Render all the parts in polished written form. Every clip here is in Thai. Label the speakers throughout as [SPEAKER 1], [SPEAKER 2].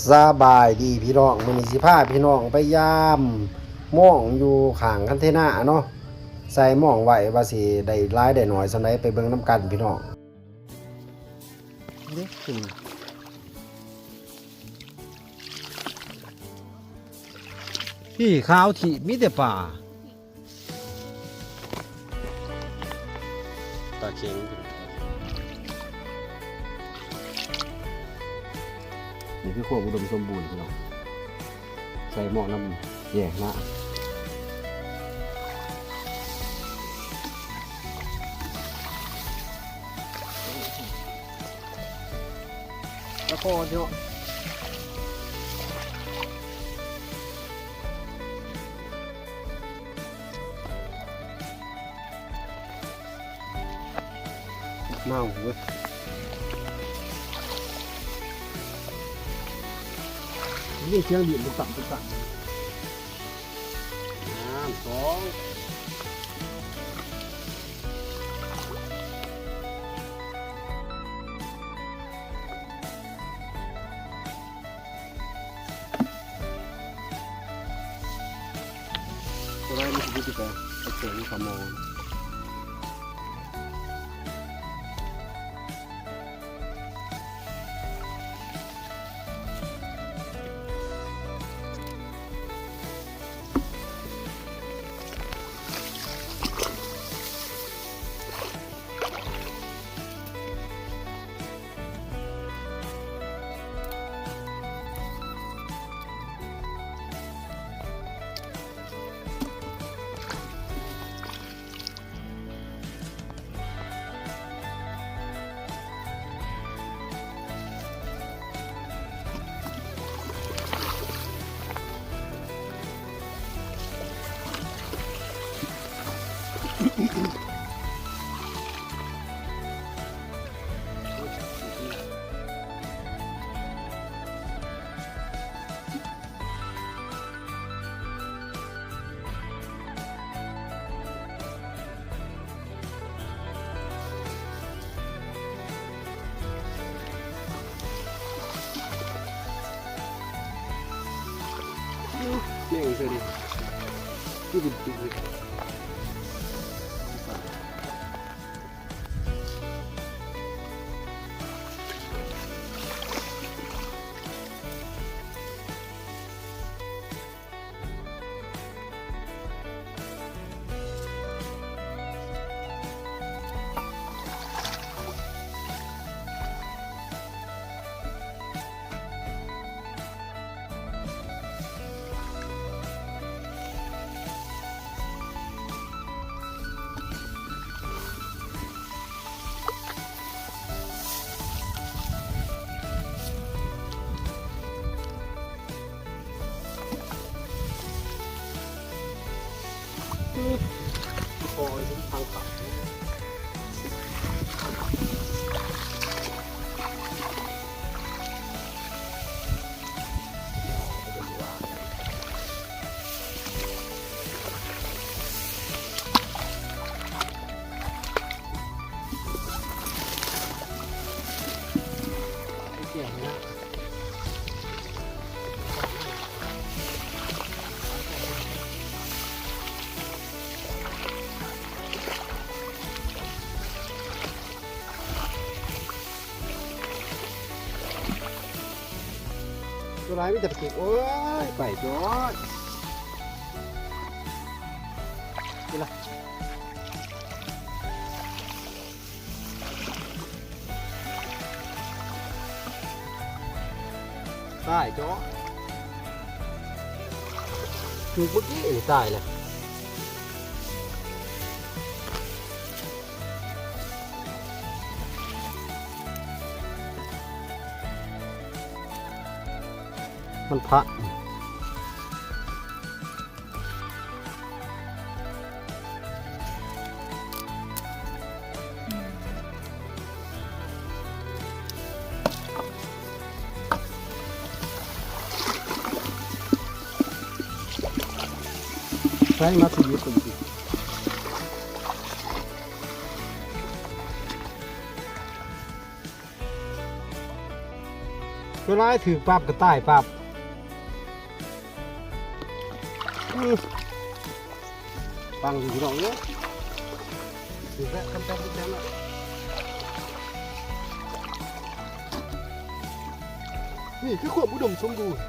[SPEAKER 1] สบายดีพี่น้องมื้อนี้สิพาพี่น้องไปยามม่องอยู่ข้างคันเทน่าเนาะใส่ม่องไว้ว่าสิได้หลายได้น้อยส่ำใดไปเบิ่งนํกันพี่น้องเด้ขึ้นพี่ขาวที่มีแต่ป่าตาเข็งนี่คือความอุดมสมบูรณ์พี่น้องใส่หม้อน้ำแยกนะตะโกนเนาะเมาเว้ยนี่เชียงดินมันต่ำตัวแรกมันจะเป็นเสียงขโมยนี่เองสิที่ดิบดิบโอ้ยทางขับตัวร้ายไม่จับสิโอ้ยไปจอดนี่ละตายจอดถูกเมื่อกี้ตายเลยมันพระใช้มาสีคนสิ
[SPEAKER 2] เ
[SPEAKER 1] เวลาถือปั๊บก็ตายปั๊บฟังอยู่พี่น้องเอ้ยถือแล้วคำจับลูกแม่ละนี่คือความอุดมสมบูรณ์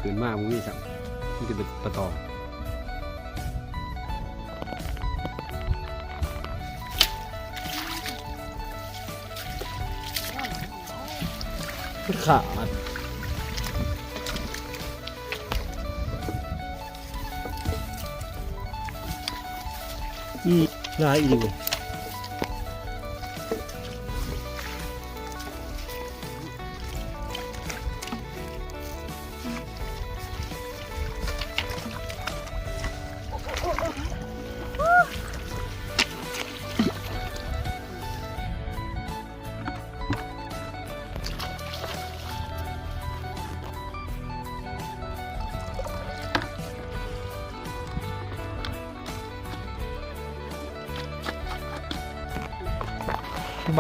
[SPEAKER 1] ขืนมากมึงนี่สักมันจะเป็นปะตองขาดลายอีกเลย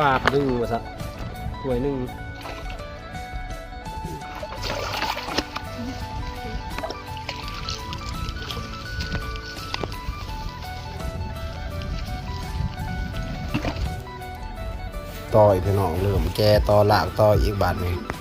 [SPEAKER 1] บาทหนึ่งวะสะถ้วยหนึ่งต่ออีกพี่น้องเริ่มแกต่อหลากต่ออีกบาทหนึ่ง